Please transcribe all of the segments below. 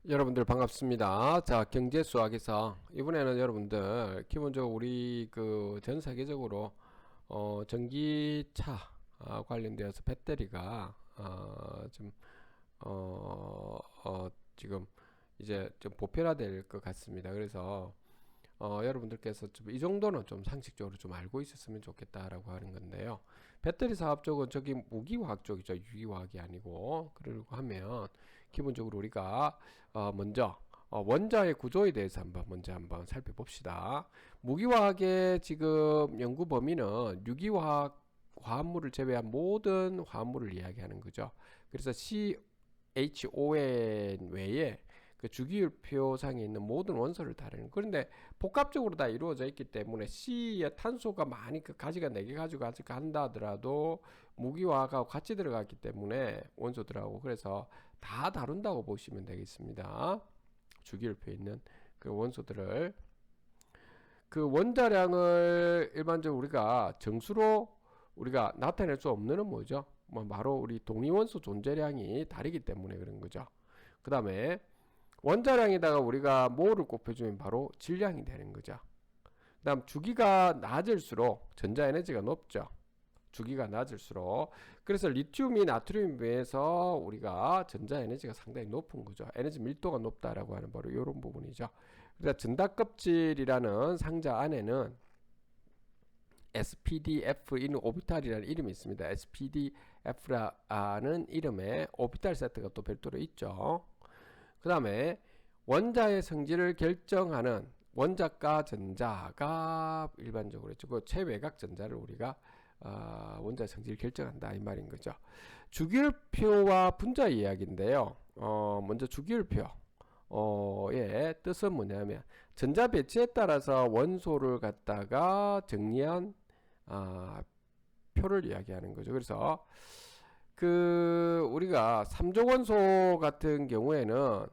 여러분들 반갑습니다. 자, 경제 수학에서 이번에는 여러분들 기본적으로 우리 전 세계적으로 전기차 관련되어서 배터리가 지금 이제 좀 보편화될 것 같습니다. 그래서 여러분들께서 좀 이 정도는 좀 상식적으로 좀 알고 있었으면 좋겠다라고 하는 건데요. 배터리 사업 쪽은 저기 무기화학 쪽이죠. 유기화학이 아니고. 그러려고 하면 기본적으로 우리가 먼저 원자의 구조에 대해서 먼저 한번 살펴봅시다. 무기화학의 지금 연구 범위는 유기화학 화합물을 제외한 모든 화합물을 이야기하는 거죠. 그래서 CHON 외에 그 주기율표상에 있는 모든 원소를 다루는. 그런데 복합적으로 다 이루어져 있기 때문에 C의 탄소가 많이 그 가지가 4개 가지고 간다 하더라도 무기화학하고 같이 들어갔기 때문에 원소들하고 그래서 다 다룬다고 보시면 되겠습니다. 주기율표에 있는 그 원소들을 그 원자량을 일반적으로 우리가 정수로 우리가 나타낼 수 없는 건 뭐죠? 바로 우리 동위원소 존재량이 다르기 때문에 그런 거죠. 그 다음에 원자량에다가 우리가 뭐를 곱해주면 바로 질량이 되는 거죠. 그 다음 주기가 낮을수록 전자에너지가 높죠. 주기가 낮을수록. 그래서 리튬이 나트륨에 비해서 우리가 전자에너지가 상당히 높은 거죠. 에너지 밀도가 높다라고 하는 바로 이런 부분이죠. 그래서 전답껍질이라는 상자 안에는 SPDF인 오비탈이라는 이름이 있습니다. SPDF라는 이름의 오비탈 세트가 또 별도로 있죠. 그 다음에 원자의 성질을 결정하는 원자가 전자가 일반적으로 있죠. 그 최외곽 전자를 우리가 원자의 성질을 결정한다 이 말인 거죠. 주기율표와 분자 이야기인데요. 먼저 주기율표 의 뜻은 뭐냐면 전자 배치에 따라서 원소를 갖다가 정리한 표를 이야기하는 거죠. 그래서 우리가 3조 원소 같은 경우에는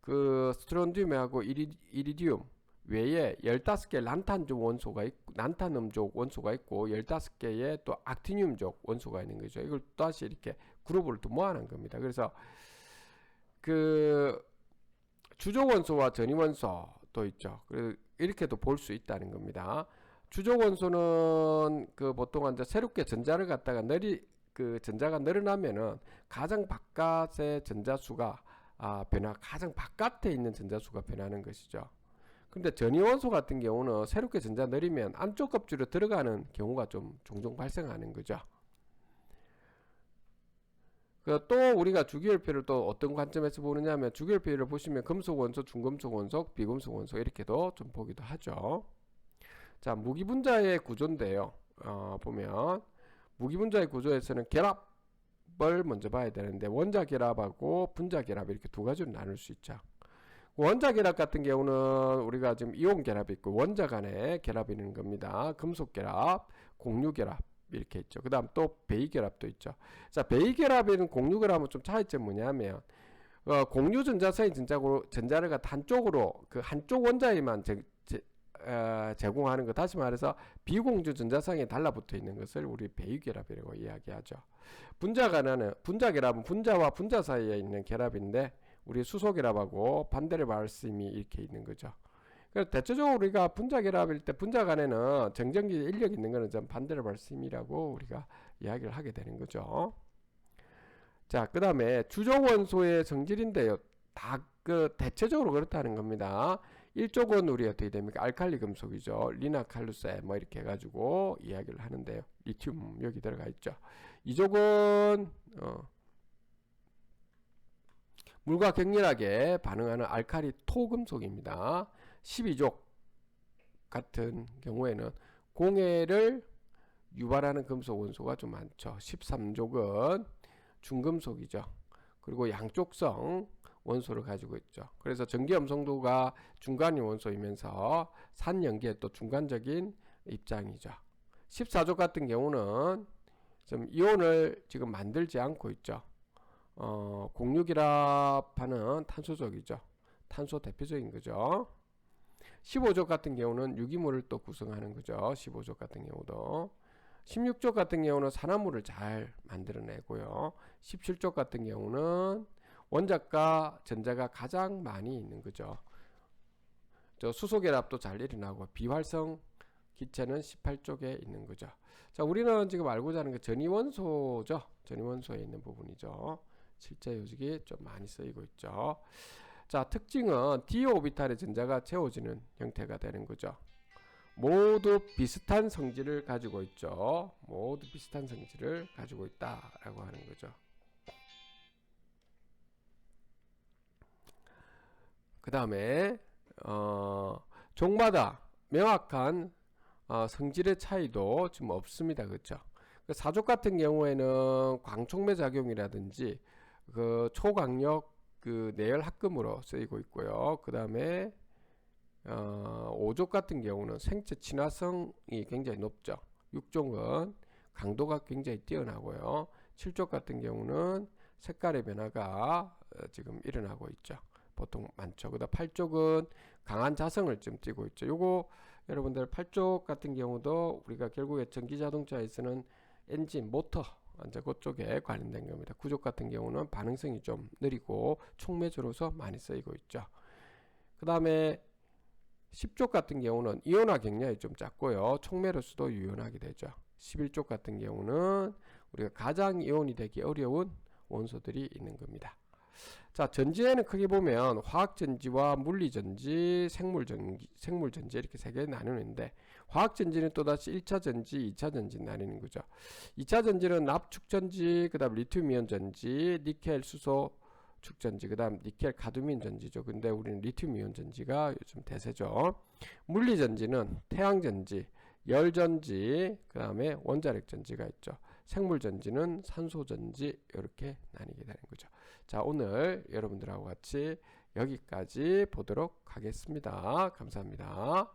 그 스트론디움하고 이리디움 외에 15개 란탄족 원소가 있고, 란탄음족 원소가 있고 15개의 또 악티늄족 원소가 있는 거죠. 이걸 다시 이렇게 그룹을 또 모아놓은 겁니다. 그래서 주족 원소와 전위 원소도 있죠. 그래서 이렇게도 볼 수 있다는 겁니다. 주족 원소는 보통 이제 새롭게 전자를 갖다가 전자가 늘어나면은 가장 바깥의 전자수가 가장 바깥에 있는 전자수가 변하는 것이죠. 근데 전이원소 같은 경우는 새롭게 전자 늘리면 안쪽 껍질로 들어가는 경우가 좀 종종 발생하는 거죠. 또 우리가 주기율표를 또 어떤 관점에서 보느냐 하면 주기율표를 보시면 금속 원소, 중금속 원소, 비금속 원소 이렇게도 좀 보기도 하죠. 자, 무기분자의 구조인데요. 보면 무기분자의 구조에서는 결합을 먼저 봐야 되는데 원자 결합하고 분자 결합 이렇게 두 가지로 나눌 수 있죠. 원자 결합 같은 경우는 우리가 지금 이온 결합이 있고 원자 간의 결합이 있는 겁니다. 금속 결합, 공유 결합 이렇게 있죠. 그 다음 또 베이 결합도 있죠. 자, 베이 결합에는 공유 결합은 좀 차이점이 뭐냐면 공유 전자선이 전자를 갖다 한쪽으로 한쪽 원자에만 제공하는 거, 다시 말해서 비공유 전자상에 달라붙어 있는 것을 우리 베이 결합이라고 이야기하죠. 분자 결합은 분자와 분자 사이에 있는 결합인데 우리 수소 결합하고 반대의 말씀이 이렇게 있는 거죠. 그래서 대체적으로 우리가 분자 결합일 때 분자 간에는 정전기 인력이 있는 것은 좀 반대의 말씀이라고 우리가 이야기를 하게 되는 거죠. 자, 그 다음에 주족 원소의 성질인데요. 대체적으로 그렇다는 겁니다. 1쪽은 우리 어떻게 됩니까? 알칼리 금속이죠. 리나칼루세 뭐 이렇게 해가지고 이야기를 하는데요. 리튬 여기 들어가 있죠. 2쪽은 물과 격렬하게 반응하는 알칼리 토금속입니다. 12족 같은 경우에는 공해를 유발하는 금속 원소가 좀 많죠. 13족은 중금속이죠. 그리고 양쪽성 원소를 가지고 있죠. 그래서 전기 염성도가 중간인 원소이면서 산연기의 또 중간적인 입장이죠. 14족 같은 경우는 좀 이온을 지금 만들지 않고 있죠. 공유결합하는 탄소족이죠. 탄소 대표적인 거죠. 15족 같은 경우는 유기물을 또 구성하는 거죠. 15족 같은 경우도. 16족 같은 경우는 산화물을 잘 만들어내고요. 17족 같은 경우는 원자과 전자가 가장 많이 있는 거죠. 저 수소결합도 잘 일어나고 비활성 기체는 18쪽에 있는 거죠. 자, 우리는 지금 알고자 하는 게 전이원소죠. 전이원소에 있는 부분이죠. 실제 요직이 좀 많이 쓰이고 있죠. 자, 특징은 d 오비탈의 전자가 채워지는 형태가 되는 거죠. 모두 비슷한 성질을 가지고 있죠. 모두 비슷한 성질을 가지고 있다라고 하는 거죠. 그 다음에 종마다 명확한 성질의 차이도 지금 없습니다. 그렇죠? 사족 같은 경우에는 광촉매 작용이라든지 그 초강력 그 내열 합금으로 쓰이고 있고요. 그 다음에 5족 같은 경우는 생체 친화성이 굉장히 높죠. 6족은 강도가 굉장히 뛰어나고요. 7족 같은 경우는 색깔의 변화가 지금 일어나고 있죠. 보통 많죠. 그다음 8쪽은 강한 자성을 좀 띠고 있죠. 요거 여러분들 8쪽 같은 경우도 우리가 결국에 전기 자동차에 쓰는 엔진, 모터 이제 그쪽에 관련된 겁니다. 9쪽 같은 경우는 반응성이 좀 느리고 촉매주로서 많이 쓰이고 있죠. 그 다음에 10쪽 같은 경우는 이온화 경량이 좀 작고요. 촉매로서도 유연하게 되죠. 11쪽 같은 경우는 우리가 가장 이온이 되기 어려운 원소들이 있는 겁니다. 자, 전지에는 크게 보면 화학전지와 물리전지, 생물전지 이렇게 세 개 나누는데 화학전지는 또다시 1차 전지, 2차 전지 나뉘는 거죠. 2차 전지는 납축전지, 그 다음 리튬이온 전지, 니켈 수소 축전지, 그 다음 니켈 카드뮴 전지죠. 근데 우리는 리튬이온 전지가 요즘 대세죠. 물리전지는 태양전지, 열전지, 그 다음에 원자력 전지가 있죠. 생물전지는 산소전지 이렇게 나뉘게 되는 거죠. 자, 오늘 여러분들하고 같이 여기까지 보도록 하겠습니다. 감사합니다.